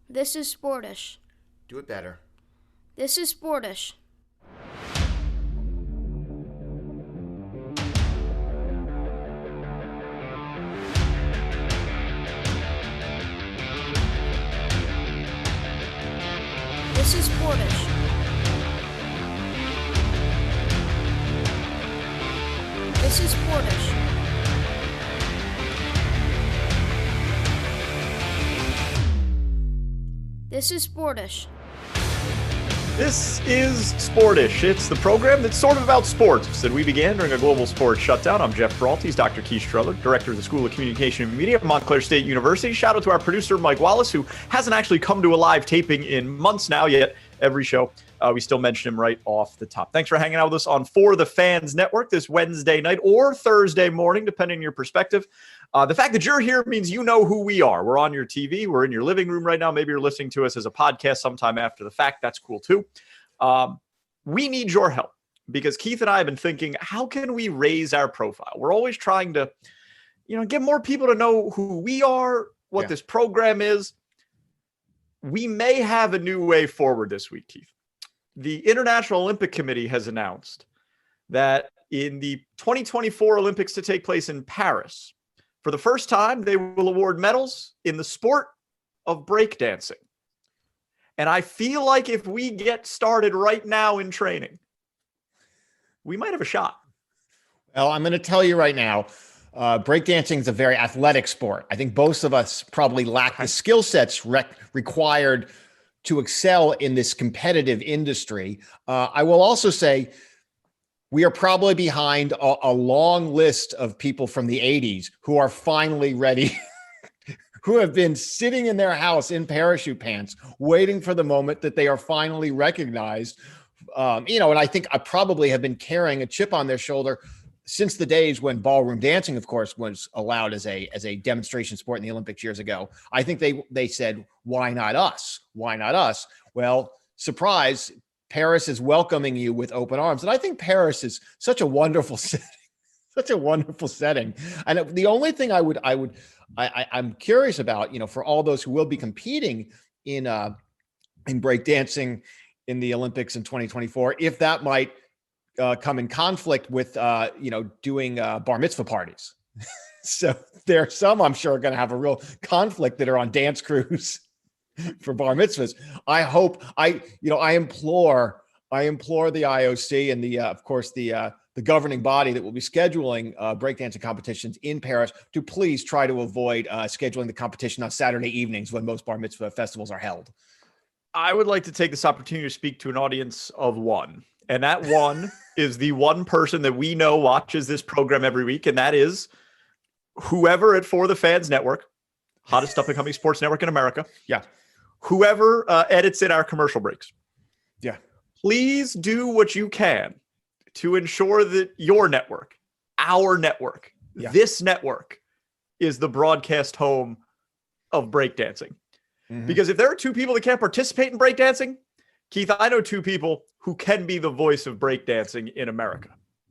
This is Sportish. Do it better. This is Sportish. This is Sportish. This is Sportish. This is Sportish. This is Sportish. It's the program that's sort of about sports that we began during a global sports shutdown. I'm Geoff Brault. He's Dr. Keith Strudler, director of the School of Communication and Media at Montclair State University. Shout out to our producer, Mike Wallace, who hasn't actually come to a live taping in months now, yet every show we still mention him right off the top. Thanks for hanging out with us on For the Fans Network this Wednesday night or Thursday morning, depending on your perspective. The fact that you're here means you know who we are. We're on your TV. We're in your living room right now. Maybe you're listening to us as a podcast sometime after the fact. That's cool too. We need your help because Keith and I have been thinking, how can we raise our profile? We're always trying to, get more people to know who we are, what this program is. We may have a new way forward this week, Keith. The International Olympic Committee has announced that in the 2024 Olympics to take place in Paris, for the first time, they will award medals in the sport of breakdancing. And I feel like if we get started right now in training, we might have a shot. Well, I'm going to tell you right now, breakdancing is a very athletic sport. I think both of us probably lack the skill sets required to excel in this competitive industry. I will also say we are probably behind a long list of people from the 80s who are finally ready, who have been sitting in their house in parachute pants, waiting for the moment that they are finally recognized. And I think I probably have been carrying a chip on their shoulder since the days when ballroom dancing, of course, was allowed as a demonstration sport in the Olympics years ago. I think they said, why not us? Why not us? Well, surprise, Paris is welcoming you with open arms. And I think Paris is such a wonderful setting, such a wonderful setting. And the only thing I'm curious about, for all those who will be competing in breakdancing in the Olympics in 2024, if that might come in conflict with, doing bar mitzvah parties. So there are some, I'm sure, are going to have a real conflict that are on dance crews for bar mitzvahs. I implore the IOC and of course, the governing body that will be scheduling breakdancing competitions in Paris to please try to avoid scheduling the competition on Saturday evenings when most bar mitzvah festivals are held. I would like to take this opportunity to speak to an audience of one. And that one is the one person that we know watches this program every week. And that is whoever at For the Fans Network, hottest up and coming sports network in America. Yeah. Whoever edits in our commercial breaks. Yeah. Please do what you can to ensure that your network, our network, this network is the broadcast home of breakdancing. Mm-hmm. Because if there are two people that can't participate in breakdancing, Keith, I know two people who can be the voice of breakdancing in America.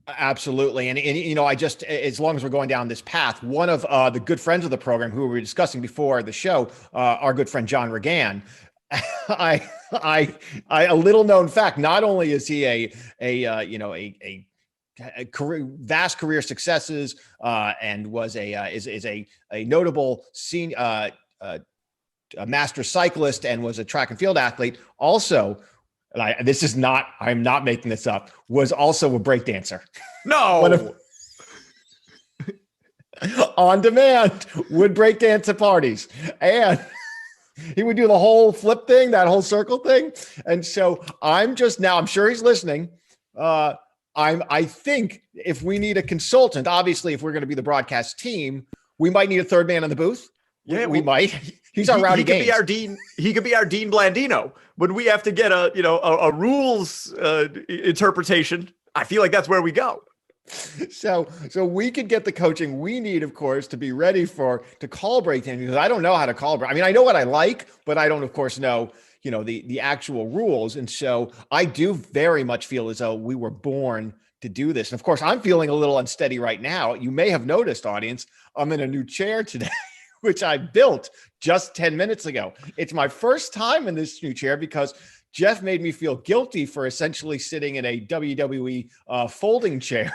Absolutely. And I just, as long as we're going down this path, one of the good friends of the program who we were discussing before the show, our good friend, John Regan, a little known fact, not only is he a vast career successes and was is a notable senior, a master cyclist and was a track and field athlete. Also, I'm not making this up, was also a breakdancer. No. On demand, would breakdance at parties. And he would do the whole flip thing, that whole circle thing. And so I'm sure he's listening. I think if we need a consultant, obviously, if we're going to be the broadcast team, we might need a third man in the booth. Yeah, we might. He's our Rowdy Gaines. He could be our Dean Blandino. When we have to get a rules interpretation, I feel like that's where we go. So we could get the coaching we need, of course, to be ready to call breakdancing, because I don't know how to call. I mean, I know what I like, but I don't, of course, know the actual rules. And so I do very much feel as though we were born to do this. And of course, I'm feeling a little unsteady right now. You may have noticed, audience, I'm in a new chair today, which I built just 10 minutes ago. It's my first time in this new chair because Jeff made me feel guilty for essentially sitting in a WWE folding chair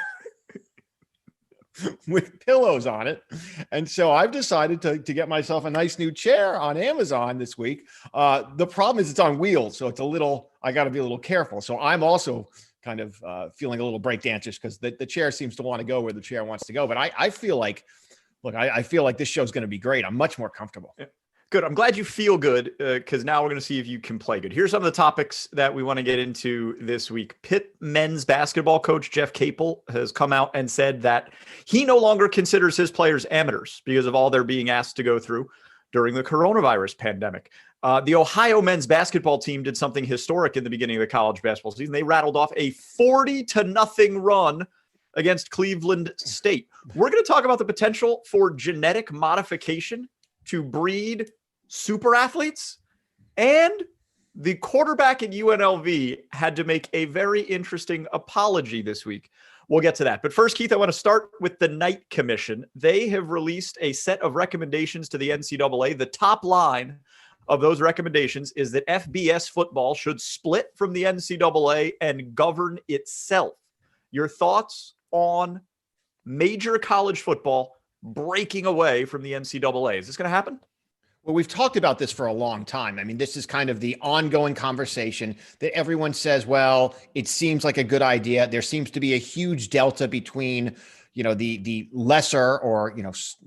with pillows on it. And so I've decided to get myself a nice new chair on Amazon this week. The problem is it's on wheels. So it's I got to be a little careful. So I'm also kind of feeling a little breakdancers because the chair seems to want to go where the chair wants to go. But I feel like, I feel like this show's going to be great. I'm much more comfortable. Yeah. Good. I'm glad you feel good because now we're going to see if you can play good. Here's some of the topics that we want to get into this week. Pitt men's basketball coach Jeff Capel has come out and said that he no longer considers his players amateurs because of all they're being asked to go through during the coronavirus pandemic. The Ohio men's basketball team did something historic in the beginning of the college basketball season. They rattled off a 40-0 run against Cleveland State. We're going to talk about the potential for genetic modification to breed super athletes, and the quarterback at UNLV had to make a very interesting apology this week. We'll get to that. But first, Keith, I want to start with the Knight Commission. They have released a set of recommendations to the NCAA. The top line of those recommendations is that FBS football should split from the NCAA and govern itself. Your thoughts on major college football breaking away from the NCAA? Is this going to happen? Well, we've talked about this for a long time. I mean, this is kind of the ongoing conversation that everyone says, well, it seems like a good idea. There seems to be a huge delta between, the lesser or,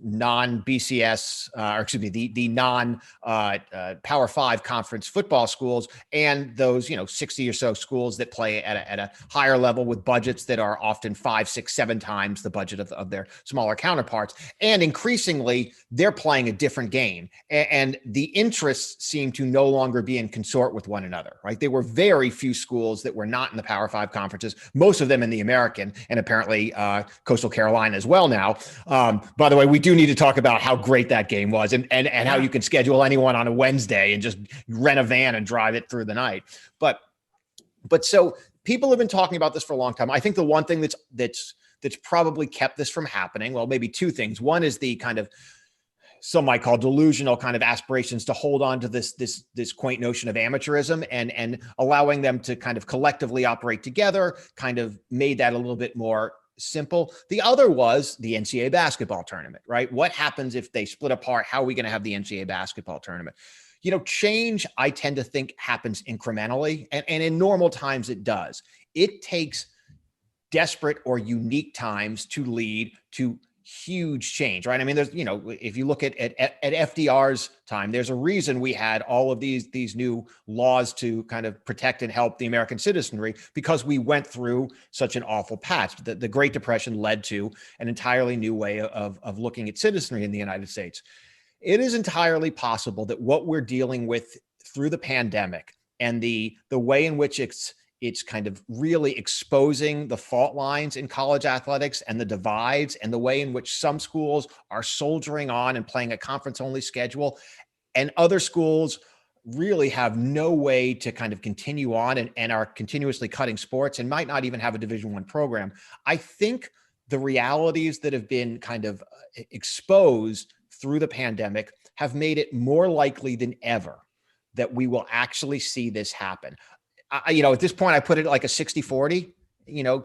non-BCS, or excuse me, the non-Power 5 conference football schools and those, 60 or so schools that play at a higher level with budgets that are often 5, 6, 7 times the budget of their smaller counterparts. And increasingly, they're playing a different game. And the interests seem to no longer be in consort with one another, right? There were very few schools that were not in the Power 5 conferences, most of them in the American, and apparently Coastal Carolina as well now. By the way, we do need to talk about how great that game was and how you can schedule anyone on a Wednesday and just rent a van and drive it through the night. But so people have been talking about this for a long time. I think the one thing that's probably kept this from happening, well, maybe two things. One is the kind of some might call delusional kind of aspirations to hold on to this quaint notion of amateurism and allowing them to kind of collectively operate together kind of made that a little bit more simple. The other was the NCAA basketball tournament, right? What happens if they split apart? How are we going to have the NCAA basketball tournament? Change, I tend to think, happens incrementally. And in normal times, it does. It takes desperate or unique times to lead to huge change, right? I mean, there's, if you look at FDR's time, there's a reason we had all of these new laws to kind of protect and help the American citizenry because we went through such an awful patch. The Great Depression led to an entirely new way of looking at citizenry in the United States. It is entirely possible that what we're dealing with through the pandemic and the way in which it's kind of really exposing the fault lines in college athletics and the divides and the way in which some schools are soldiering on and playing a conference-only schedule and other schools really have no way to kind of continue on and are continuously cutting sports and might not even have a Division I program. I think the realities that have been kind of exposed through the pandemic have made it more likely than ever that we will actually see this happen. At this point, I put it like a 60-40,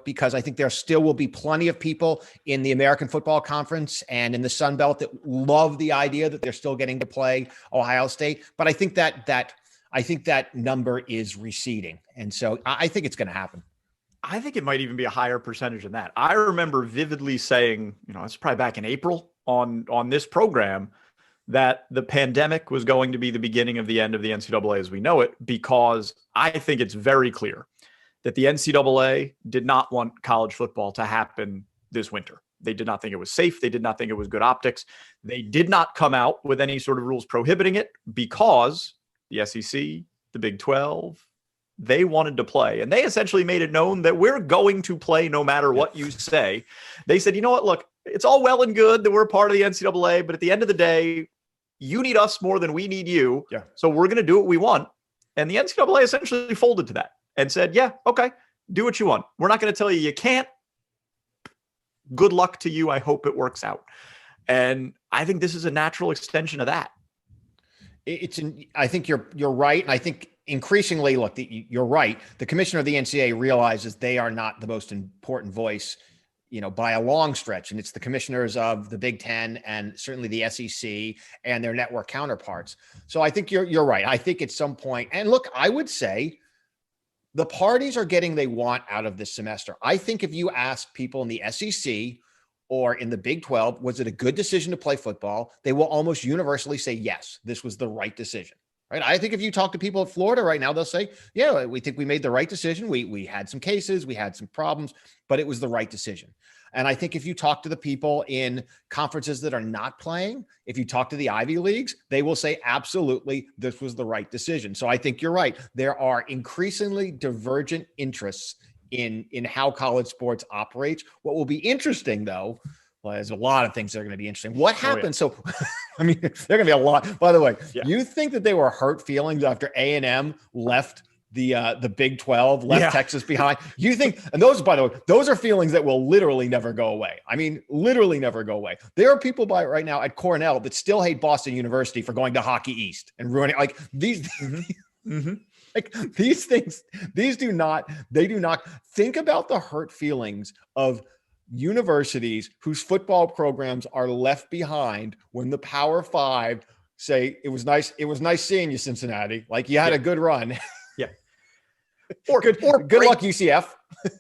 because I think there still will be plenty of people in the American Football Conference and in the Sun Belt that love the idea that they're still getting to play Ohio State. But I think that number is receding. And so I think it's going to happen. I think it might even be a higher percentage than that. I remember vividly saying, it's probably back in April on this program, that the pandemic was going to be the beginning of the end of the NCAA as we know it, because I think it's very clear that the NCAA did not want college football to happen this winter. They did not think it was safe. They did not think it was good optics. They did not come out with any sort of rules prohibiting it because the SEC, the Big 12, they wanted to play. And they essentially made it known that we're going to play no matter what you say. They said, you know what, look, it's all well and good that we're part of the NCAA, but at the end of the day, you need us more than we need you. Yeah. So we're going to do what we want. And the NCAA essentially folded to that and said, yeah, okay, do what you want. We're not going to tell you can't. Good luck to you. I hope it works out. And I think this is a natural extension of that. I think you're right. And I think increasingly, look, you're right. The commissioner of the NCAA realizes they are not the most important voice, by a long stretch. And it's the commissioners of the Big Ten and certainly the SEC and their network counterparts. So I think you're right. I think at some point, and look, I would say the parties are getting they want out of this semester. I think if you ask people in the SEC or in the Big 12, was it a good decision to play football? They will almost universally say, yes, this was the right decision, right? I think if you talk to people at Florida right now, they'll say, yeah, we think we made the right decision. We had some cases, we had some problems, but it was the right decision. And I think if you talk to the people in conferences that are not playing, if you talk to the Ivy Leagues, they will say, absolutely, this was the right decision. So I think you're right. There are increasingly divergent interests in how college sports operates. What will be interesting, though, well, there's a lot of things that are going to be interesting. What happened? So, I mean, there are going to be a lot. By the way, You think that they were hurt feelings after A&M left the Big 12, left Texas behind? You think, and those, by the way, those are feelings that will literally never go away. I mean, literally never go away. There are people right now at Cornell that still hate Boston University for going to Hockey East and ruining like these. Like these things, they do not think about the hurt feelings of universities whose football programs are left behind when the Power Five say it was nice seeing you, Cincinnati. Like you had a good run. Yeah. Or good luck, UCF.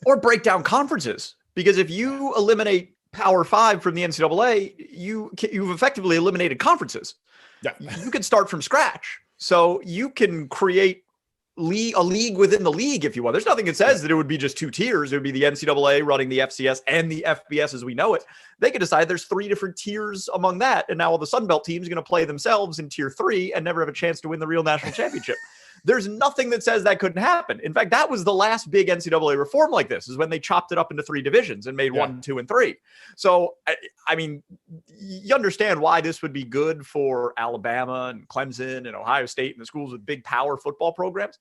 Or break down conferences. Because if you eliminate Power Five from the NCAA, you've effectively eliminated conferences. Yeah. You can start from scratch. So you can create a league within the league, if you want. There's nothing that says that it would be just two tiers. It would be the NCAA running the FCS and the FBS as we know it. They could decide there's three different tiers among that. And now all the Sun Belt teams are going to play themselves in tier 3 and never have a chance to win the real national championship. There's nothing that says that couldn't happen. In fact, that was the last big NCAA reform like this, is when they chopped it up into 3 divisions and made 1, 2, and 3. So, I mean, you understand why this would be good for Alabama and Clemson and Ohio State and the schools with big power football programs.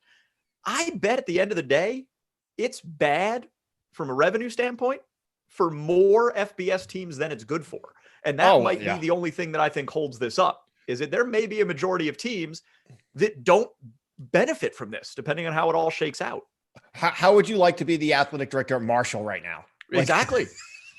I bet at the end of the day, it's bad from a revenue standpoint for more FBS teams than it's good for. And that might be the only thing that I think holds this up, is that there may be a majority of teams that don't benefit from this, depending on how it all shakes out. How would you like to be the athletic director at Marshall right now? Exactly.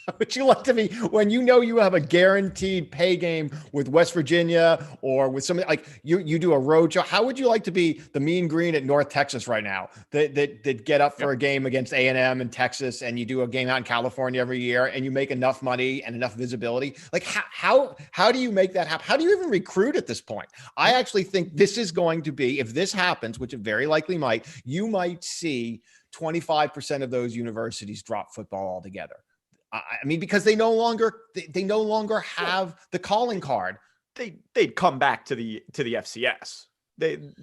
How would you like to be when you know you have a guaranteed pay game with West Virginia or with somebody like you do a road show? How would you like to be the Mean Green at North Texas right now that get up for a game against A&M in Texas, and you do a game out in California every year and you make enough money and enough visibility? Like how do you make that happen? How do you even recruit at this point? I actually think this is going to be, if this happens, which it very likely might, you might see 25% of those universities drop football altogether. I mean, because they no longer have the calling card. They'd come back to the FCS,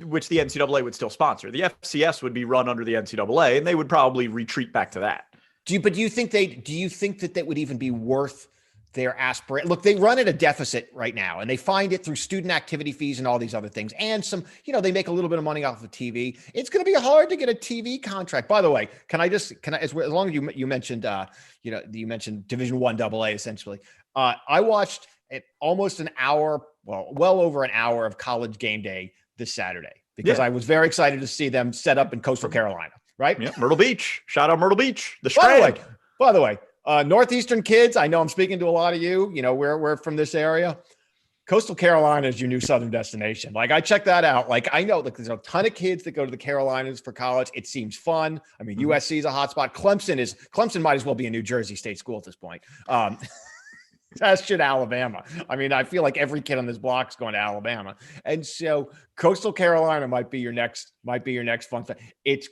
which the NCAA would still sponsor. The FCS would be run under the NCAA, and they would probably retreat back to that. Do you think that would even be worth their aspiration? Look, they run at a deficit right now, and they find it through student activity fees and all these other things. And some, they make a little bit of money off of TV. It's going to be hard to get a TV contract. By the way, can I, as long as you mentioned, you mentioned Division I AA essentially. I watched almost an hour, well over an hour of College Game Day this Saturday because I was very excited to see them set up in Coastal Carolina, right? Yeah, Myrtle Beach. Shout out Myrtle Beach. The Strand. By the way, Northeastern kids, I know I'm speaking to a lot of you, we're from this area. Coastal Carolina is your new Southern destination. Like I check that out. Like I know there's a ton of kids that go to the Carolinas for college. It seems fun. I mean, USC is a hot spot. Clemson might as well be a New Jersey state school at this point. As should Alabama. I mean, I feel like every kid on this block is going to Alabama. And so Coastal Carolina might be your next fun thing. It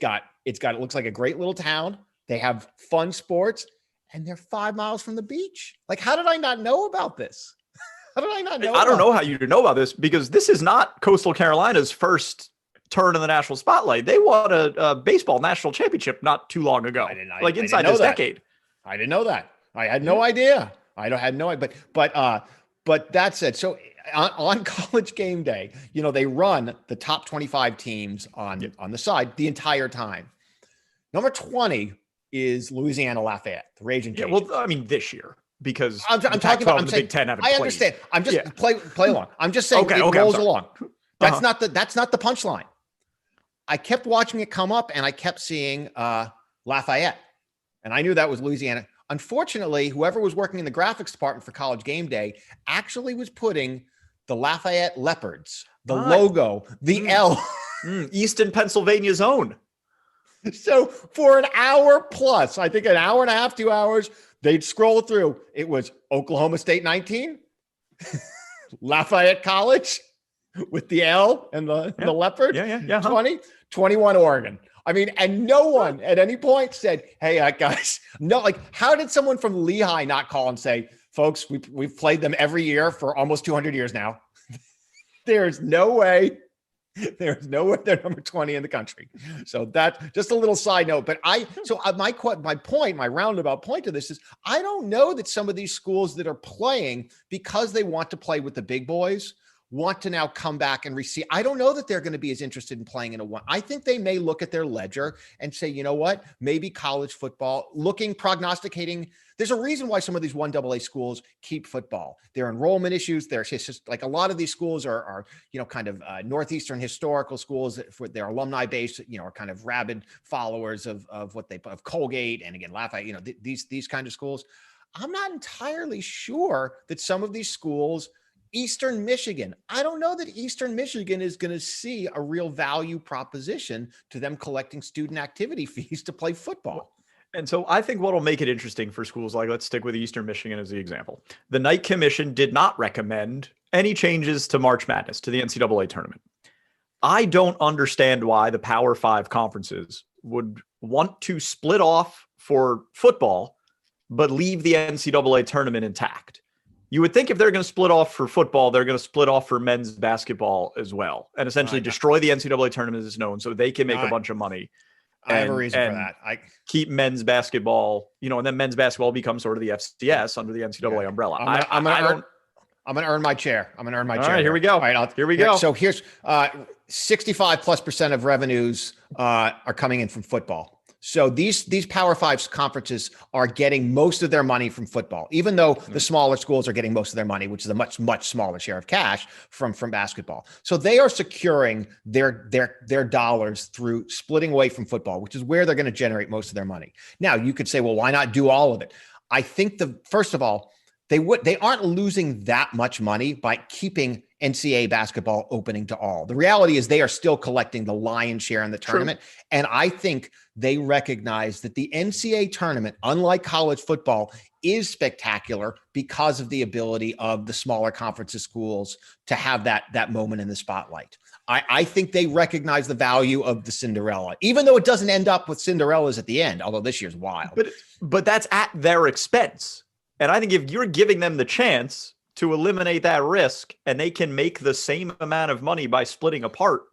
looks like a great little town. They have fun sports. And they're 5 miles from the beach. Like, how did I not know about this? How did I not know? I don't know how you know about this, because this is not Coastal Carolina's first turn in the national spotlight. They won a baseball national championship not too long ago, inside this decade. I didn't know that. I had no idea. I had no idea. But that said, so on College Game Day, they run the top 25 teams on the side the entire time. Number 20 is Louisiana Lafayette, the Raging Cajuns. Yeah, well, I mean, this year. because I'm the talking Pac-12 about. and the Big Ten haven't I played. understand. I'm just play along. I'm just saying Okay, it I'm rolls sorry. along. That's not the punchline. I kept watching it come up, and I kept seeing Lafayette, and I knew that was Louisiana. Unfortunately, whoever was working in the graphics department for College Game Day actually was putting the Lafayette Leopards, the logo, the L. Easton, Pennsylvania's own. So for an hour plus, I think an hour and a half, 2 hours, they'd scroll through. It was Oklahoma State 19, Lafayette College with the L and the leopard, 20, 21 Oregon. I mean, and no one at any point said, hey, guys, no, like, how did someone from Lehigh not call and say, folks, we've played them every year for almost 200 years now. There's no way they're number 20 in the country. So that just a little side note. But my roundabout point to this is, I don't know that some of these schools that are playing because they want to play with the big boys want to now come back and receive. I don't know that they're going to be as interested in playing in a one. I think they may look at their ledger and say, you know what, maybe college football, prognosticating. There's a reason why some of these 1AA schools keep football. Their enrollment issues. There's just like a lot of these schools are kind of Northeastern historical schools for their alumni base, are kind of rabid followers of Colgate and again, Lafayette, these kind of schools. I'm not entirely sure that some of these schools, Eastern Michigan, I don't know that Eastern Michigan is going to see a real value proposition to them collecting student activity fees to play football. And so I think what will make it interesting for schools, like let's stick with Eastern Michigan as the example. The Knight Commission did not recommend any changes to March Madness, to the NCAA tournament. I don't understand why the Power 5 conferences would want to split off for football, but leave the NCAA tournament intact. You would think if they're going to split off for football, they're going to split off for men's basketball as well, and essentially destroy the NCAA tournament as it's known, so they can make a bunch of money. I have a reason for that. I keep men's basketball, and then men's basketball becomes sort of the FCS under the NCAA umbrella. I'm going to earn my chair. All right, here we go. All right, here we go. So here's 65+% of revenues are coming in from football. So these Power 5 conferences are getting most of their money from football, even though the smaller schools are getting most of their money, which is a much, much smaller share of cash from basketball. So they are securing their dollars through splitting away from football, which is where they're going to generate most of their money. Now, you could say, well, why not do all of it? I think first of all, they aren't losing that much money by keeping NCAA basketball opening to all. The reality is they are still collecting the lion's share in the tournament. True. And I think they recognize that the NCAA tournament, unlike college football, is spectacular because of the ability of the smaller conferences schools to have that moment in the spotlight. I think they recognize the value of the Cinderella, even though it doesn't end up with Cinderellas at the end, although this year's wild. But that's at their expense. And I think if you're giving them the chance to eliminate that risk and they can make the same amount of money by splitting apart,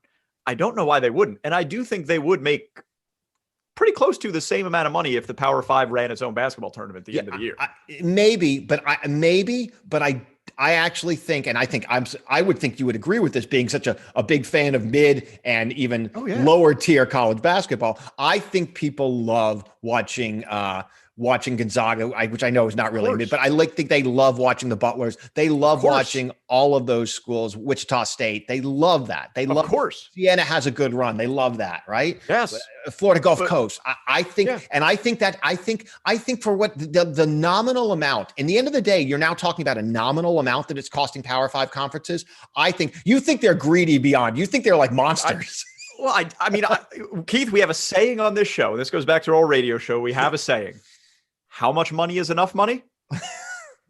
I don't know why they wouldn't. And I do think they would make pretty close to the same amount of money if the Power 5 ran its own basketball tournament at the end of the year. I actually think, and I would think you would agree with this, being such a big fan of mid and even lower tier college basketball. I think people love watching Gonzaga, which I know is not really mid, but I think they love watching the Butlers. They love watching all of those schools, Wichita State. They love that. They love, of course. Siena has a good run. They love that, right? Yes. Florida Gulf Coast. I think for what the nominal amount, in the end of the day, you're now talking about a nominal amount that it's costing Power 5 conferences. You think they're greedy beyond. You think they're like monsters. Keith, we have a saying on this show. This goes back to our old radio show. We have a saying. How much money is enough money?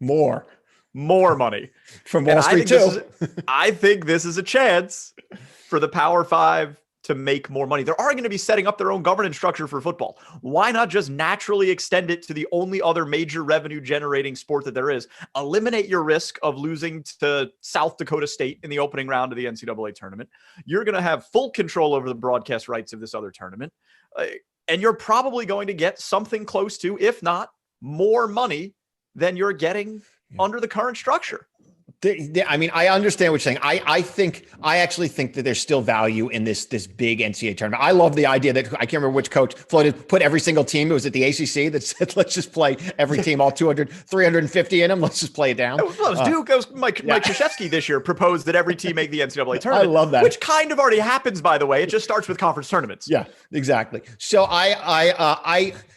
More money. From Wall Street too. I think this is a chance for the Power 5 to make more money. They are going to be setting up their own governance structure for football. Why not just naturally extend it to the only other major revenue generating sport that there is? Eliminate your risk of losing to South Dakota State in the opening round of the NCAA tournament. You're going to have full control over the broadcast rights of this other tournament. And you're probably going to get something close to, if not more money than you're getting under the current structure. I mean, I understand what you're saying. I actually think that there's still value in this big NCAA tournament. I love the idea that I can't remember which coach floated, put every single team. It was at the ACC that said, let's just play every team, all 200, 350 in them. Let's just play it down. Well, it was Duke. It was Mike Krzyzewski this year proposed that every team make the NCAA tournament. I love that. Which kind of already happens, by the way. It just starts with conference tournaments. Yeah, exactly. So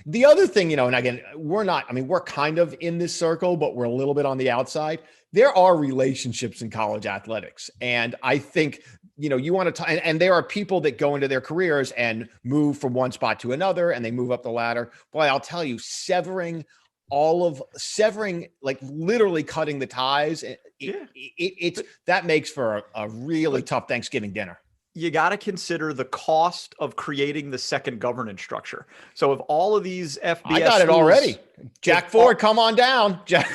the other thing, and again, we're kind of in this circle, but we're a little bit on the outside. There are relationships in college athletics. And I think, you want to, and there are people that go into their careers and move from one spot to another and they move up the ladder. Boy, I'll tell you, severing, like literally cutting the ties, that makes for a really tough Thanksgiving dinner. You got to consider the cost of creating the second governance structure. So if all of these FBS I got it already. Jack Ford, come on down. Jack.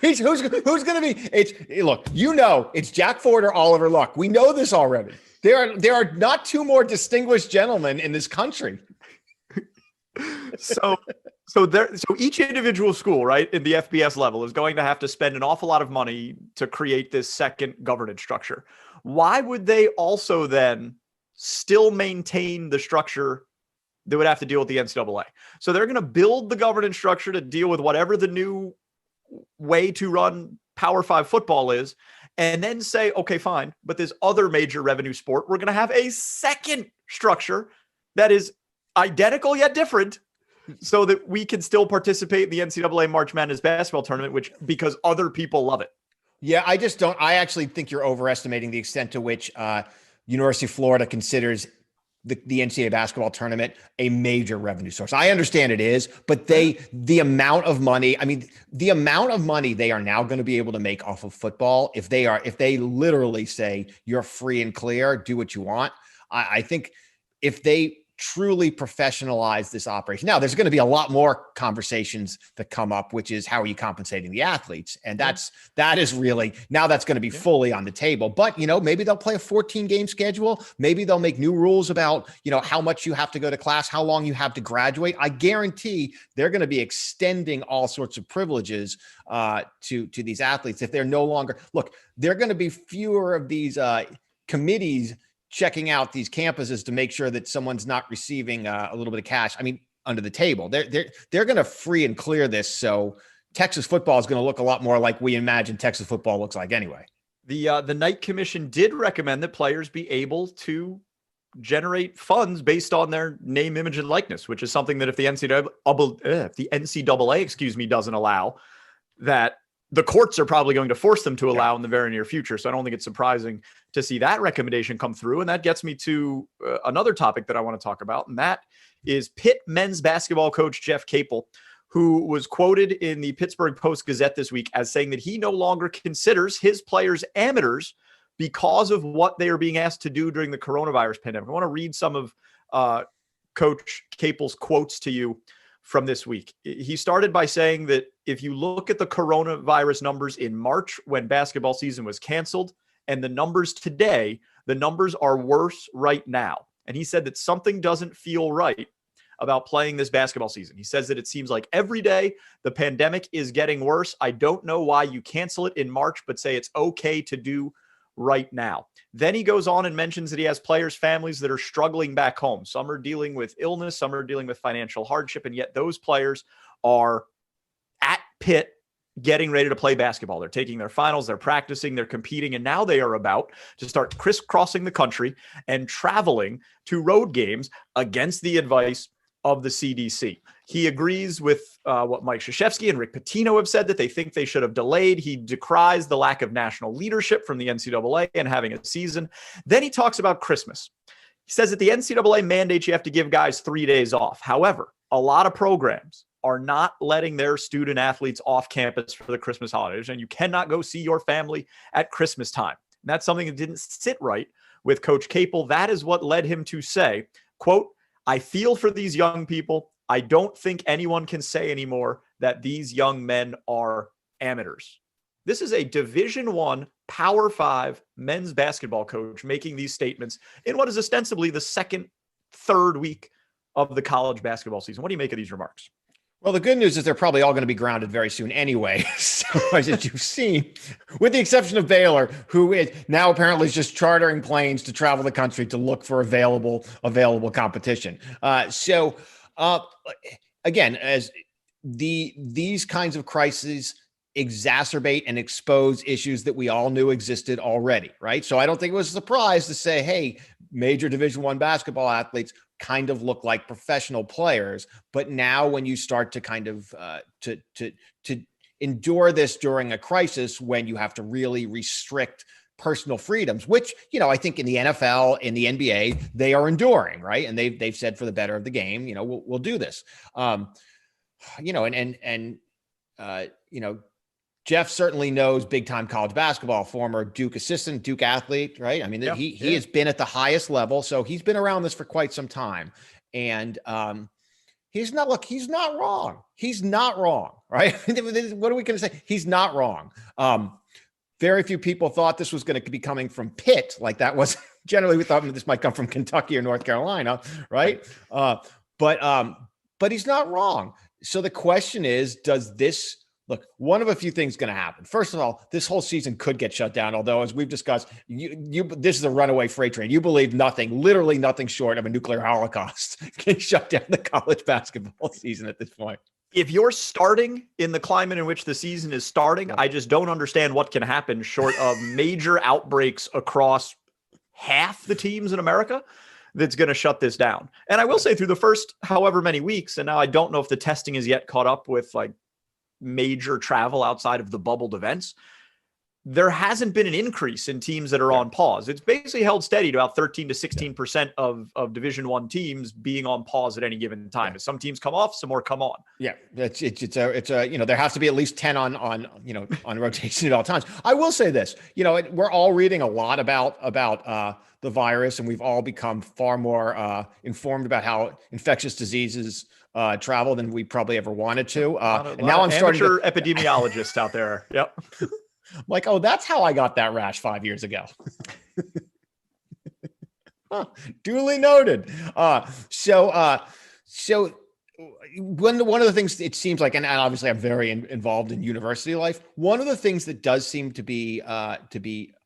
Who's going to be? It's Jack Ford or Oliver Luck. We know this already. There are not two more distinguished gentlemen in this country. So each individual school, right, in the FBS level is going to have to spend an awful lot of money to create this second governance structure. Why would they also then still maintain the structure that would have to deal with the NCAA? So they're going to build the governance structure to deal with whatever the new way to run Power 5 football is, and then say, okay, fine, but this other major revenue sport, we're going to have a second structure that is identical yet different so that we can still participate in the NCAA March Madness basketball tournament, because other people love it. Yeah, I actually think you're overestimating the extent to which University of Florida considers the NCAA basketball tournament a major revenue source. I understand it is, but the amount of money they are now going to be able to make off of football, if they literally say you're free and clear, do what you want. I think if they truly professionalize this operation. Now, there's going to be a lot more conversations that come up, which is how are you compensating the athletes? And that is really, now that's going to be fully on the table. But, maybe they'll play a 14-game schedule. Maybe they'll make new rules about, how much you have to go to class, how long you have to graduate. I guarantee they're going to be extending all sorts of privileges to these athletes if they're no longer, they're going to be fewer of these committees checking out these campuses to make sure that someone's not receiving a little bit of cash. Under the table. They're going to free and clear this. So Texas football is going to look a lot more like we imagine Texas football looks like anyway. The Knight Commission did recommend that players be able to generate funds based on their name, image, and likeness, which is something that if the NCAA, doesn't allow, that the courts are probably going to force them to allow in the very near future. So I don't think it's surprising to see that recommendation come through. And that gets me to another topic that I want to talk about. And that is Pitt men's basketball coach Jeff Capel, who was quoted in the Pittsburgh Post-Gazette this week as saying that he no longer considers his players amateurs because of what they are being asked to do during the coronavirus pandemic. I want to read some of Coach Capel's quotes to you from this week. He started by saying that if you look at the coronavirus numbers in March when basketball season was canceled and the numbers today, the numbers are worse right now. And he said that something doesn't feel right about playing this basketball season. He says that it seems like every day the pandemic is getting worse. I don't know why you cancel it in March, but say it's okay to do right now. Then he goes on and mentions that he has players' families that are struggling back home. Some are dealing with illness, some are dealing with financial hardship, and yet those players are at Pitt getting ready to play basketball. They're taking their finals, they're practicing, they're competing, and now they are about to start crisscrossing the country and traveling to road games against the advice of the CDC. He agrees with what Mike Krzyzewski and Rick Pitino have said, that they think they should have delayed. He decries the lack of national leadership from the NCAA and having a season. Then he talks about Christmas. He says that the NCAA mandates you have to give guys 3 days off. However, a lot of programs are not letting their student athletes off campus for the Christmas holidays, and you cannot go see your family at Christmas time. And that's something that didn't sit right with Coach Capel. That is what led him to say, quote, I feel for these young people. I don't think anyone can say anymore that these young men are amateurs. This is a Division I Power 5 men's basketball coach making these statements in what is ostensibly the third week of the college basketball season. What do you make of these remarks? Well, the good news is they're probably all going to be grounded very soon anyway. So, as you've seen, with the exception of Baylor, who is now apparently is just chartering planes to travel the country to look for available competition. Again, as these kinds of crises exacerbate and expose issues that we all knew existed already, right? So I don't think it was a surprise to say, hey, major Division I basketball athletes kind of look like professional players. But now when you start to kind of to endure this during a crisis, when you have to really restrict personal freedoms, which, I think in the NFL, in the NBA, they are enduring, right? And they've said for the better of the game, we'll do this. Geoff certainly knows big time college basketball, former Duke assistant, Duke athlete, right? I mean, he has been at the highest level. So he's been around this for quite some time. And he's not wrong. He's not wrong, right? What are we going to say? He's not wrong. Very few people thought this was going to be coming from Pitt. Like that was generally, we thought this might come from Kentucky or North Carolina, right? But he's not wrong. So the question is, does this look, one of a few things going to happen. First of all, this whole season could get shut down. Although, as we've discussed, this is a runaway freight train. You believe literally nothing short of a nuclear holocaust can shut down the college basketball season at this point. If you're starting in the climate in which the season is starting, I just don't understand what can happen short of major outbreaks across half the teams in America that's going to shut this down. And I will say, through the first however many weeks, and now I don't know if the testing is yet caught up with like major travel outside of the bubbled events, there hasn't been an increase in teams that are on pause. It's basically held steady to about 13 to 16% of Division I teams being on pause at any given time. As some teams come off, some more come on. Yeah, it's a there has to be at least 10 on rotation at all times. I will say this, we're all reading a lot about the virus, and we've all become far more informed about how infectious diseases travel than we probably ever wanted to. And now I'm starting to epidemiologists out there. Yep. I'm like, oh, that's how I got that rash 5 years ago. Duly noted. So one of the things it seems like, and obviously I'm very involved in university life, one of the things that does seem to be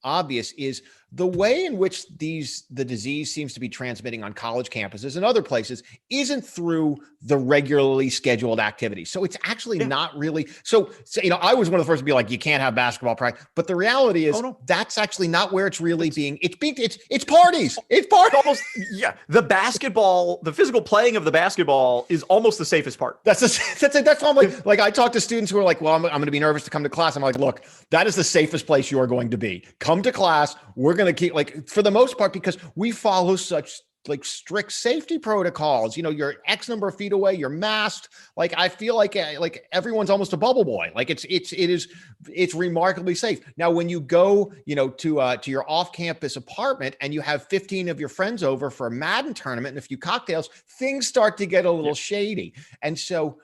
obvious is the way in which the disease seems to be transmitting on college campuses and other places isn't through the regularly scheduled activities. So it's actually not really. So, I was one of the first to be like, you can't have basketball practice, but the reality is that's actually not where it's really being. It's parties. It's parties. Almost, the physical playing of the basketball is almost the safest part. That's why I'm like I talk to students who are like, well, I'm going to be nervous to come to class. I'm like, look, that is the safest place you are going to be. Come to class. We're going to keep, like, for the most part, because we follow such like strict safety protocols. You're X number of feet away, you're masked. Like, I feel like everyone's almost a bubble boy. Like it's remarkably safe. Now, when you go, to your off-campus apartment and you have 15 of your friends over for a Madden tournament and a few cocktails, things start to get a little shady. And so,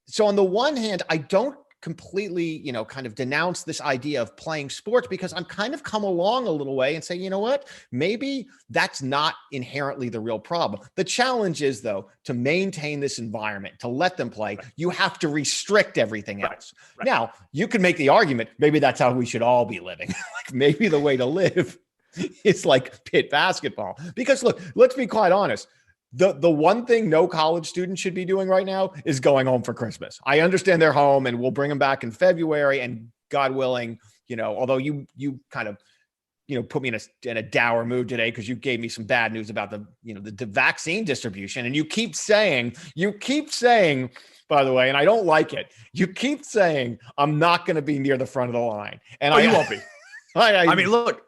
so on the one hand, I don't completely, kind of denounce this idea of playing sports, because I'm kind of come along a little way and say, you know what, maybe that's not inherently the real problem. The challenge is, though, to maintain this environment, to let them play, you have to restrict everything else. Right. Now, you can make the argument, maybe that's how we should all be living. Like, maybe the way to live is like Pitt basketball. Because look, let's be quite honest. The one thing no college student should be doing right now is going home for Christmas. I understand they're home and we'll bring them back in February, and God willing, although you kind of, put me in a dour mood today because you gave me some bad news about the vaccine distribution. And you keep saying, by the way, and I don't like it, you keep saying I'm not going to be near the front of the line. And you won't be. I mean, look,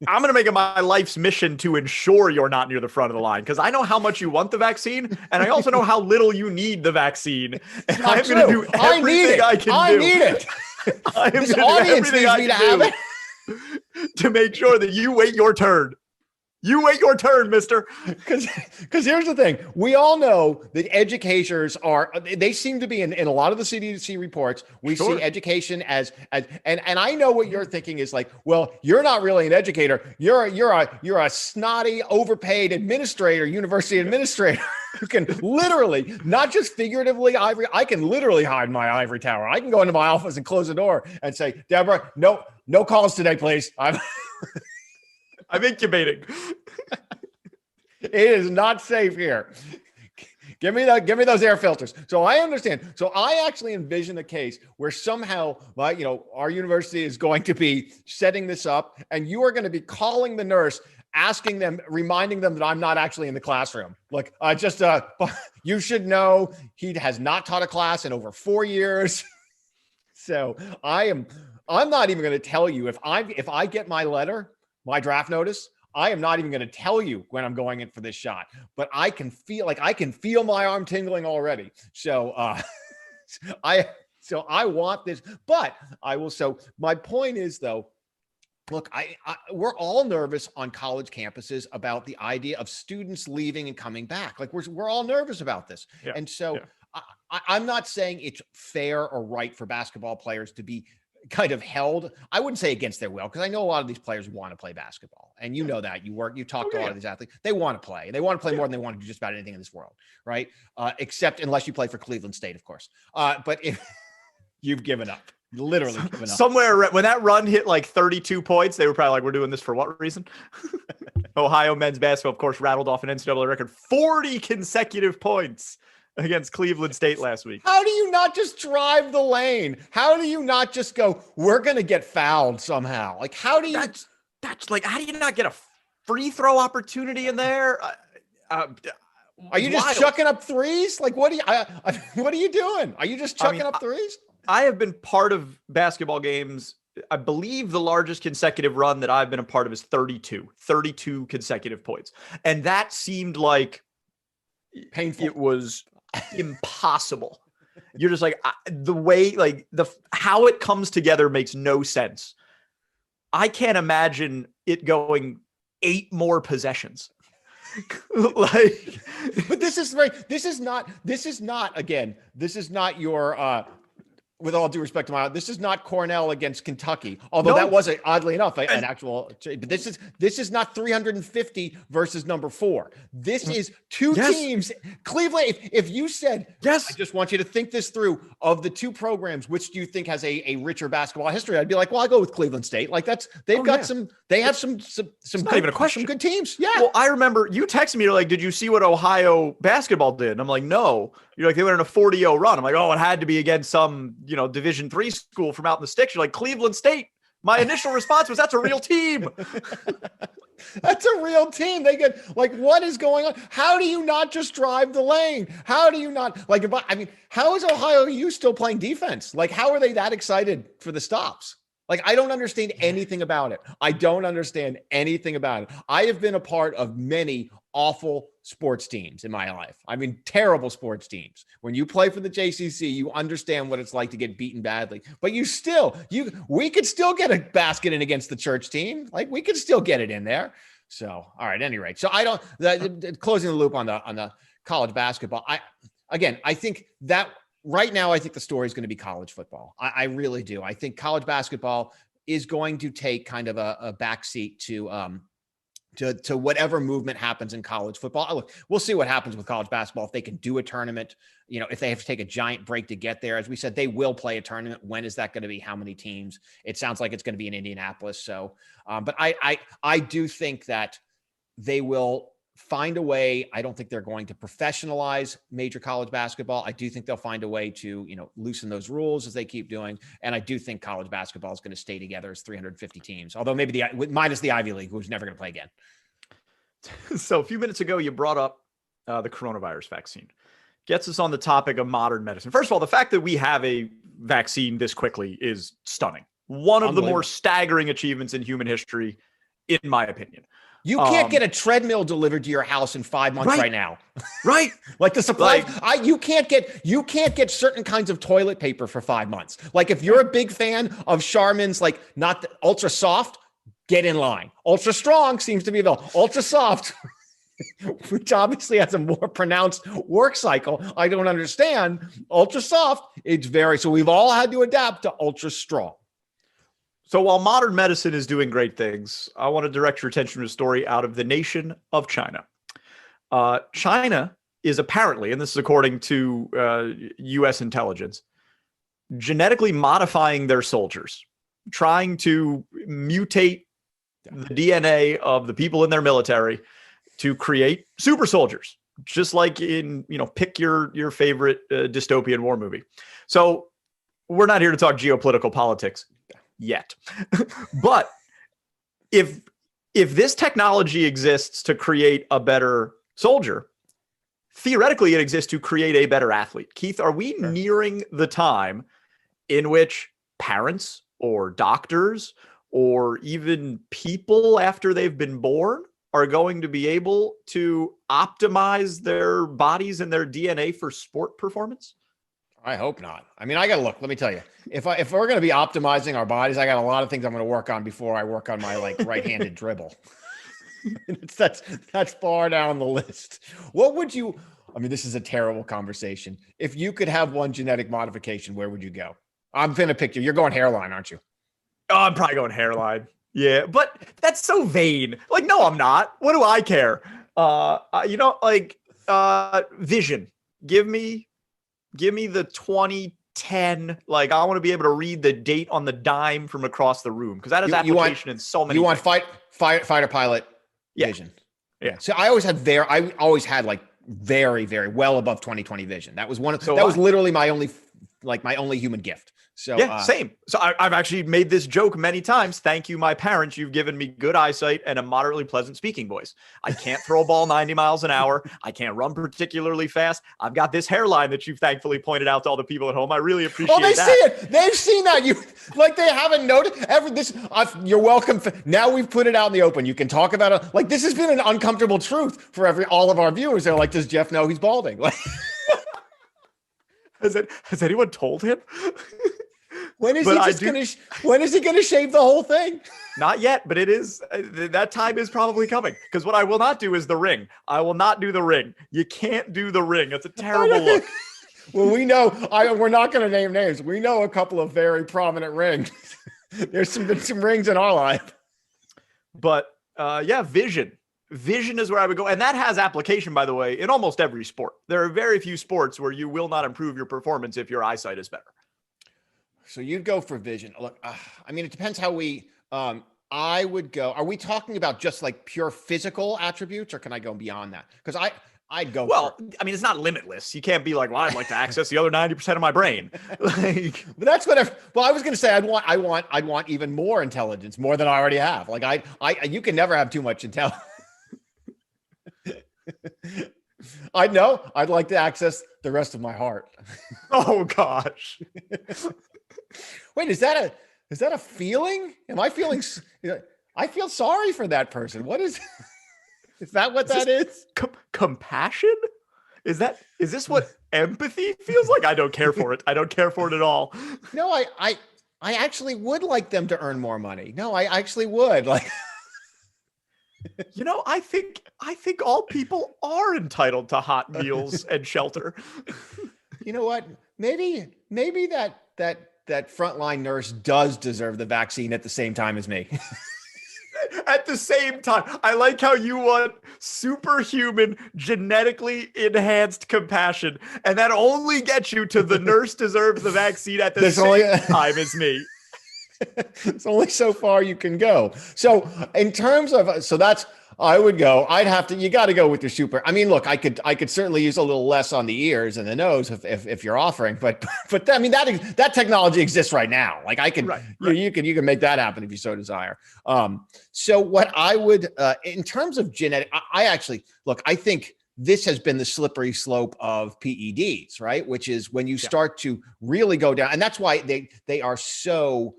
I'm going to make it my life's mission to ensure you're not near the front of the line, because I know how much you want the vaccine, and I also know how little you need the vaccine. And I'm going to do everything I can do. I need it. I am this audience needs me to have it to make sure that you wait your turn. You wait your turn, mister. Because here's the thing. We all know that educators they seem to be in a lot of the CDC reports. We see education as and I know what you're thinking is like, well, you're not really an educator. You're a snotty, overpaid administrator, university administrator. You can literally, not just figuratively, I can literally hide my ivory tower. I can go into my office and close the door and say, Deborah, no calls today, please. I'm incubating. It is not safe here. Give me those air filters. So I understand. So I actually envision a case where somehow, our university is going to be setting this up, and you are going to be calling the nurse, asking them, reminding them that I'm not actually in the classroom. Look, you should know he has not taught a class in over 4 years. So I'm not even going to tell you if I get my letter, my draft notice, I am not even going to tell you when I'm going in for this shot, but I can feel my arm tingling already. So, I want this, but I will. So my point is though, look, we're all nervous on college campuses about the idea of students leaving and coming back. Like we're all nervous about this. Yeah, and so yeah. I'm not saying it's fair or right for basketball players to be kind of held, I wouldn't say against their will, because I know a lot of these players want to play basketball, and you know that you talk to a lot of these athletes. They want to play. They want to play more than they want to do just about anything in this world, right? Except unless you play for Cleveland State, of course. But if you've given up, literally given up. Somewhere when that run hit like 32 points, they were probably like, "We're doing this for what reason?" Ohio men's basketball, of course, rattled off an NCAA record, 40 consecutive points against Cleveland State last week. How do you not just drive the lane? How do you not just go, we're going to get fouled somehow? Like, how do you... That's like, how do you not get a free throw opportunity in there? Are you just chucking up threes? Like, what are you doing? Are you just chucking up threes? I have been part of basketball games. I believe the largest consecutive run that I've been a part of is 32 consecutive points. And that seemed like painful. It was impossible. You're just like, the way, like how it comes together makes no sense. I can't imagine it going 8 more possessions. Like, but this is not your, with all due respect to this is not Cornell against Kentucky, although that was oddly enough an actual. But this is not 350 versus number 4. This is two teams. Cleveland. If you said yes, I just want you to think this through. Of the 2 programs, which do you think has a richer basketball history? I'd be like, well, I go with Cleveland State. Like they've got some. They have some not even a question. Some good teams. Yeah. Well, I remember you texted me. You're like, did you see what Ohio basketball did? And I'm like, no. You're like, they went on a 40-0 run. I'm like, oh, it had to be against some, Division III school from out in the sticks. You're like, Cleveland State. My initial response was, that's a real team. That's a real team. They get like, what is going on? How do you not just drive the lane? How do you not how is Ohio U still playing defense? Like, how are they that excited for the stops? Like, I don't understand anything about it. I have been a part of many awful sports teams in my life. I mean, terrible sports teams. When you play for the JCC, you understand what it's like to get beaten badly. But we could still get a basket in against the church team. Like, we could still get it in there. So, all right, at any rate. So closing the loop on the college basketball. I think that right now, I think the story is going to be college football. I really do. I think college basketball is going to take kind of a backseat to whatever movement happens in college football. Look, we'll see what happens with college basketball. If they can do a tournament, if they have to take a giant break to get there. As we said, they will play a tournament. When is that going to be? How many teams? It sounds like it's going to be in Indianapolis. So, but I do think that they will find a way. I don't think they're going to professionalize major college basketball. I do think they'll find a way to, loosen those rules as they keep doing. And I do think college basketball is going to stay together as 350 teams, although maybe minus the Ivy League, who's never going to play again. So a few minutes ago, you brought up the coronavirus vaccine. Gets us on the topic of modern medicine. First of all, the fact that we have a vaccine this quickly is stunning. One of the more staggering achievements in human history, in my opinion. You can't get a treadmill delivered to your house in 5 months right now. Right. Like the supply, you can't get certain kinds of toilet paper for 5 months. Like if you're a big fan of Charmin's, like not the ultra soft, get in line. Ultra strong seems to be the ultra soft, which obviously has a more pronounced work cycle. I don't understand. Ultra soft, so we've all had to adapt to ultra strong. So while modern medicine is doing great things, I want to direct your attention to a story out of the nation of China. China is apparently, and this is according to U.S. intelligence, genetically modifying their soldiers, trying to mutate the DNA of the people in their military to create super soldiers, just like in, pick your favorite dystopian war movie. So we're not here to talk geopolitical politics yet, but if this technology exists to create a better soldier, theoretically it exists to create a better athlete. Keith, are we nearing the time in which parents or doctors or even people after they've been born are going to be able to optimize their bodies and their DNA for sport performance? I hope not. I mean, I got to look, let me tell you, if we're going to be optimizing our bodies, I got a lot of things I'm going to work on before I work on my right-handed dribble. That's far down the list. What would you, I mean, this is a terrible conversation. If you could have one genetic modification, where would you go? I'm going to pick you. You're going hairline, aren't you? Oh, I'm probably going hairline. Yeah, but that's so vain. Like, no, I'm not. What do I care? Vision. Give me the 2010. Like, I want to be able to read the date on the dime from across the room, because that has application in so many. You want fighter pilot vision. Yeah. So I always had like very, very well above 20/20 vision. That was was literally my only human gift. So same. So I've actually made this joke many times. Thank you, my parents. You've given me good eyesight and a moderately pleasant speaking voice. I can't throw a ball 90 miles an hour. I can't run particularly fast. I've got this hairline that you've thankfully pointed out to all the people at home. I really appreciate that. Oh, they see it. They've seen that. They haven't noticed. You're welcome. Now we've put it out in the open. You can talk about it. Like, this has been an uncomfortable truth for all of our viewers. They're like, does Geoff know he's balding? Like, has anyone told him? When is he going to shave the whole thing? Not yet, but it is. That time is probably coming. Because what I will not do is the ring. I will not do the ring. You can't do the ring. It's a terrible look. Well, we know. We're not going to name names. We know a couple of very prominent rings. There's some rings in our life. But vision. Vision is where I would go. And that has application, by the way, in almost every sport. There are very few sports where you will not improve your performance if your eyesight is better. So you'd go for vision. Look, I mean, it depends how we, I would go. Are we talking about just like pure physical attributes, or can I go beyond that? Because I'd go. I mean, it's not limitless. You can't be like, well, I'd like to access the other 90% of my brain. But that's what I was going to say. I want even more intelligence, more than I already have. Like you can never have too much intelligence. I know. I'd like to access the rest of my heart. Oh gosh. Wait, is that a feeling? Am I feeling? I feel sorry for that person. What is? Is that what that is? Compassion? Is this what empathy feels like? I don't care for it. I don't care for it at all. No, I actually would like them to earn more money. No, I actually would like. I think all people are entitled to hot meals and shelter. You know what? Maybe that frontline nurse does deserve the vaccine at the same time as me. At the same time, I like how you want superhuman, genetically enhanced compassion, and that only gets you to the nurse deserves the vaccine at the same time as me. It's only so far you can go. So in terms of, I would go, you got to go with your super. I mean, look, I could certainly use a little less on the ears and the nose if you're offering, but I mean, that technology exists right now. Like I could, you can make that happen if you so desire. So what I would, in terms of genetic, I think this has been the slippery slope of PEDs, right? Which is when you start to really go down, and that's why they are so,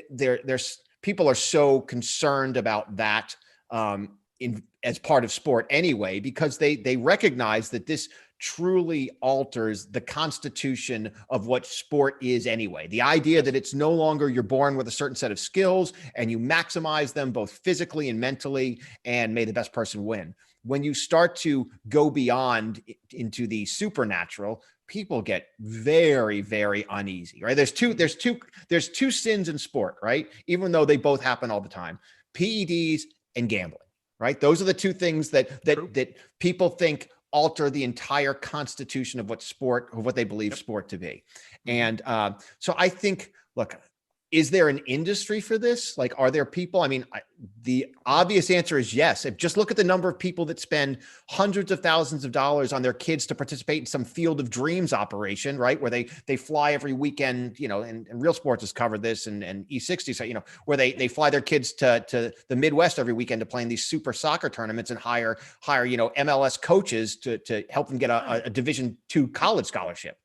there's people are so concerned about that as part of sport anyway, because they recognize that this truly alters the constitution of what sport is anyway. The idea that it's no longer you're born with a certain set of skills and you maximize them both physically and mentally, and may the best person win. When you start to go beyond into the supernatural, people get very, very uneasy, right? There's two sins in sport, right? Even though they both happen all the time: PEDs and gambling. right? Those are the two things True. that people think alter the entire constitution of what they believe sport to be. And so I think, look, is there an industry for this? Like, are there people? I mean, the obvious answer is yes. If just look at the number of people that spend hundreds of thousands of dollars on their kids to participate in some Field of Dreams operation, right? Where they fly every weekend, and Real Sports has covered this and E60, so, where they fly their kids to the Midwest every weekend to play in these super soccer tournaments and hire, MLS coaches to help them get a Division II college scholarship.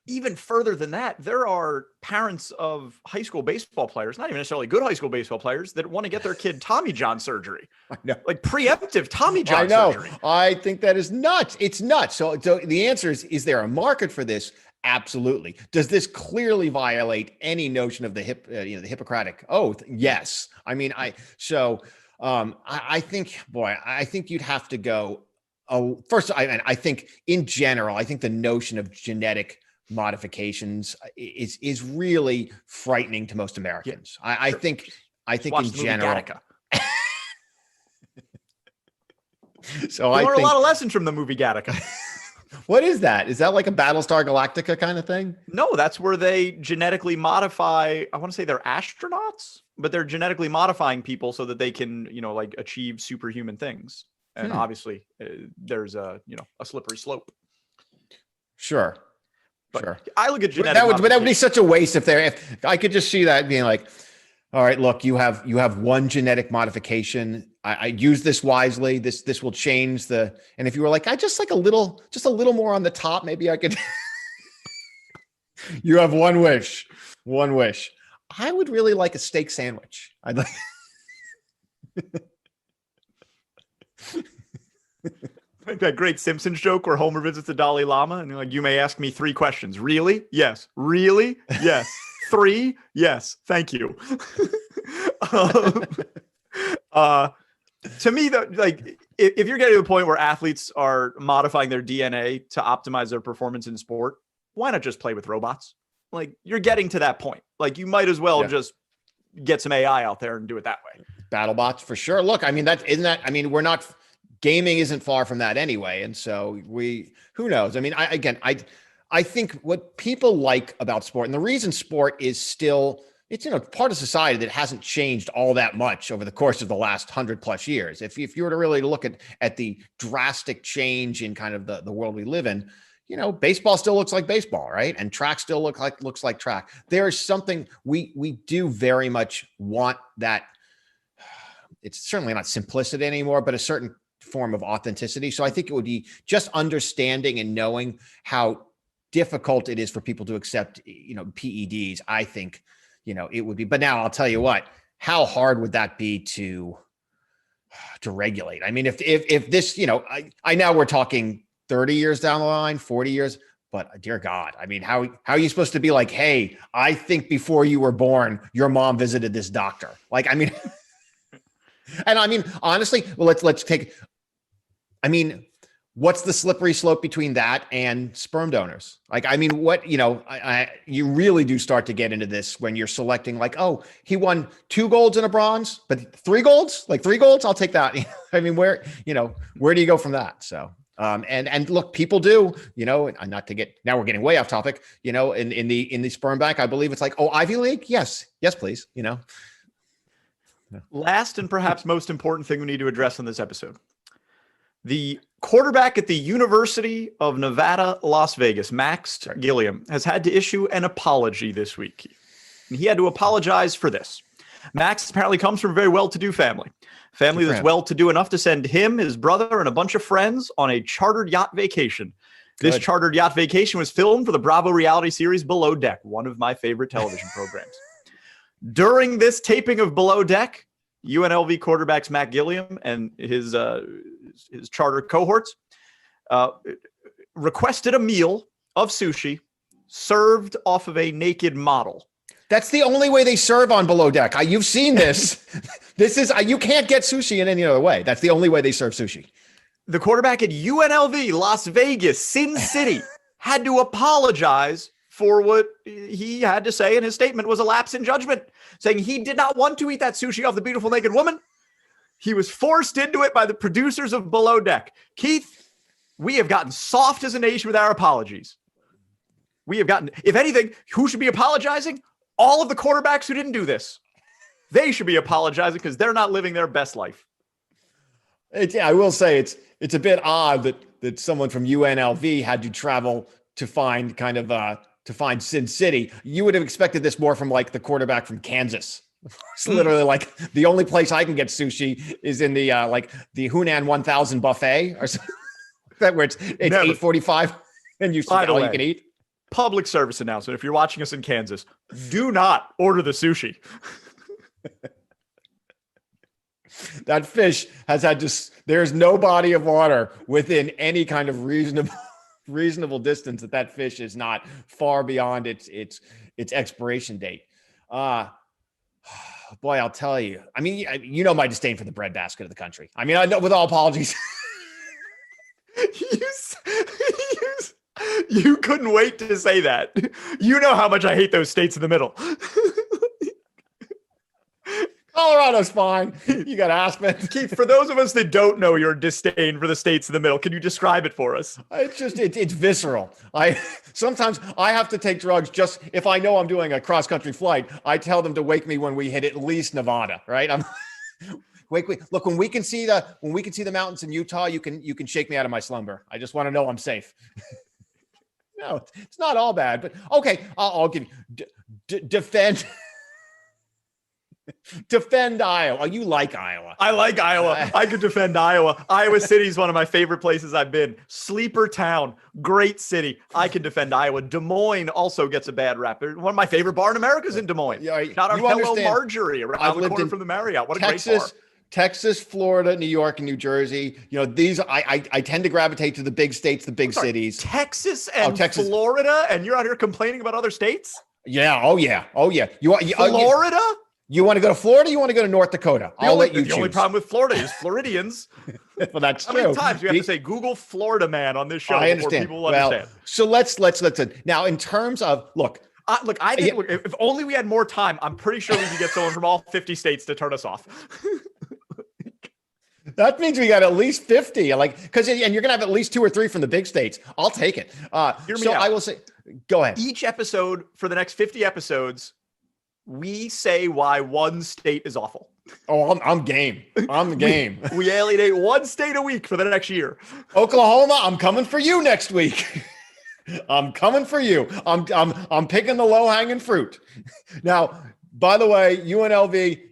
Even further than that, there are parents of high school baseball players, not even necessarily good high school baseball players, that want to get their kid Tommy John surgery. I know. Like preemptive Tommy John surgery. I think that is nuts. It's nuts. So the answer is there a market for this? Absolutely. Does this clearly violate any notion of the the Hippocratic Oath? Yes. I mean, I think you'd have to go. First, I think in general, I think the notion of genetic modifications is really frightening to most Americans. Yeah, I think in general. So I learned a lot of lessons from the movie Gattaca. What is that? Is that like a Battlestar Galactica kind of thing? No, that's where they genetically modify. I want to say they're astronauts, but they're genetically modifying people so that they can, achieve superhuman things. And obviously, there's a slippery slope. Sure. But sure. I look at genetic. That would be such a waste if I could just see that being like, all right, look, you have one genetic modification. I use this wisely. This will change and if you were like, I just like a little more on the top, maybe I could. You have one wish. I would really like a steak sandwich. I'd like. Like that great Simpsons joke where Homer visits the Dalai Lama and they're like, you may ask me 3 questions. Really? Yes. Really? Yes. 3? Yes. Thank you. To me, though, like if you're getting to the point where athletes are modifying their DNA to optimize their performance in sport, why not just play with robots? Like you're getting to that point. Like you might as well just get some AI out there and do it that way. BattleBots for sure. Look, I mean, we're not. Gaming isn't far from that anyway. And so who knows? I mean, I think what people like about sport, and the reason sport is still, it's, part of society that hasn't changed all that much over the course of the last 100+ years. If you were to really look at the drastic change in kind of the world we live in, baseball still looks like baseball, right? And track still looks like track. There is something we do very much want that. It's certainly not simplicity anymore, but a certain form of authenticity. So I think it would be just understanding and knowing how difficult it is for people to accept, PEDs. I think, it would be, but now I'll tell you what, how hard would that be to regulate? I mean, if this, I know we're talking 30 years down the line, 40 years, but dear God, I mean, how are you supposed to be like, hey, I think before you were born, your mom visited this doctor. Like, I mean, and I mean, honestly, well, let's take, I mean, what's the slippery slope between that and sperm donors? Like, I mean, what, you really do start to get into this when you're selecting like, oh, he won 2 golds and a bronze, but 3 golds, like 3 golds, I'll take that. I mean, where do you go from that? So, and look, people do, not to get, now we're getting way off topic, in the sperm bank, I believe it's like, oh, Ivy League. Yes, please. Last and perhaps most important thing we need to address in this episode. The quarterback at the University of Nevada, Las Vegas, Max Gilliam, has had to issue an apology this week. And he had to apologize for this. Max apparently comes from a very well-to-do family that's well-to-do enough to send him, his brother, and a bunch of friends on a chartered yacht vacation. Good. This chartered yacht vacation was filmed for the Bravo reality series Below Deck, one of my favorite television programs. During this taping of Below Deck, UNLV quarterbacks Matt Gilliam and his charter cohorts requested a meal of sushi served off of a naked model. That's the only way they serve on Below Deck. You've seen this. You can't get sushi in any other way. That's the only way they serve sushi. The quarterback at UNLV, Las Vegas, Sin City, had to apologize for what he had to say in his statement was a lapse in judgment, saying he did not want to eat that sushi off the beautiful naked woman. He was forced into it by the producers of Below Deck. Keith, we have gotten soft as a nation with our apologies. We have gotten, if anything, who should be apologizing? All of the quarterbacks who didn't do this. They should be apologizing because they're not living their best life. I will say it's a bit odd that someone from UNLV had to travel to find Sin City. You would have expected this more from like the quarterback from Kansas. It's literally like the only place I can get sushi is in the the Hunan 1000 buffet or something like that, where it's $8.45 and you can eat. Public service announcement. If you're watching us in Kansas, do not order the sushi. That fish has had there's no body of water within any kind of reasonable distance that fish is not far beyond its expiration date. Boy, I'll tell you. I mean, my disdain for the breadbasket of the country. I mean, I know, with all apologies. You couldn't wait to say that. You know how much I hate those states in the middle. Colorado's fine. You got Aspen. Keith, for those of us that don't know your disdain for the states in the middle, can you describe it for us? It's visceral. Sometimes I have to take drugs just if I know I'm doing a cross-country flight. I tell them to wake me when we hit at least Nevada, right? Wake. Look, when we can see the mountains in Utah, you can shake me out of my slumber. I just want to know I'm safe. No, it's not all bad, but okay, I'll give you defend Iowa. You like Iowa. I like Iowa. I could defend Iowa. Iowa City is one of my favorite places I've been. Sleeper town, great city. I can defend Iowa. Des Moines also gets a bad rap. One of my favorite bar in America is in Des Moines. Yeah, shout out Hello Marjorie around the corner from the Marriott. What a great bar. Texas, Florida, New York, and New Jersey. These I tend to gravitate to the big states, the big cities. Texas and Florida, and you're out here complaining about other states? Yeah. Oh yeah. Florida? You want to go to Florida? You want to go to North Dakota? I'll let you choose. The only problem with Florida is Floridians. Well, that's true. How many times do you have to say Google Florida man on this show before people understand? So let's now in terms of look. I think if only we had more time, I'm pretty sure we could get someone from all 50 states to turn us off. That means we got at least 50, and you're gonna have at least 2 or 3 from the big states. I'll take it. Hear me out. I will say, go ahead. Each episode for the next 50 episodes, we say why one state is awful. Oh, I'm game. I'm game. We alienate one state a week for the next year. Oklahoma, I'm coming for you next week. I'm coming for you. I'm picking the low-hanging fruit. Now, by the way, UNLV,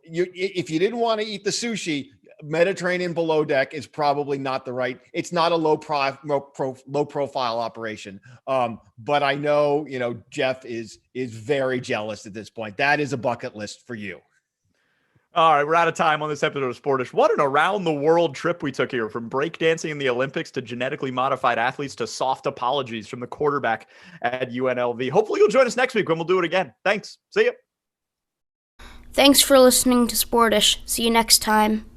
if you didn't want to eat the sushi, Mediterranean Below Deck is probably not the right. It's not a low profile operation. But I know, Jeff is very jealous at this point. That is a bucket list for you. All right, we're out of time on this episode of Sportish. What an around-the-world trip we took here, from breakdancing in the Olympics to genetically modified athletes to soft apologies from the quarterback at UNLV. Hopefully you'll join us next week when we'll do it again. Thanks. See ya. Thanks for listening to Sportish. See you next time.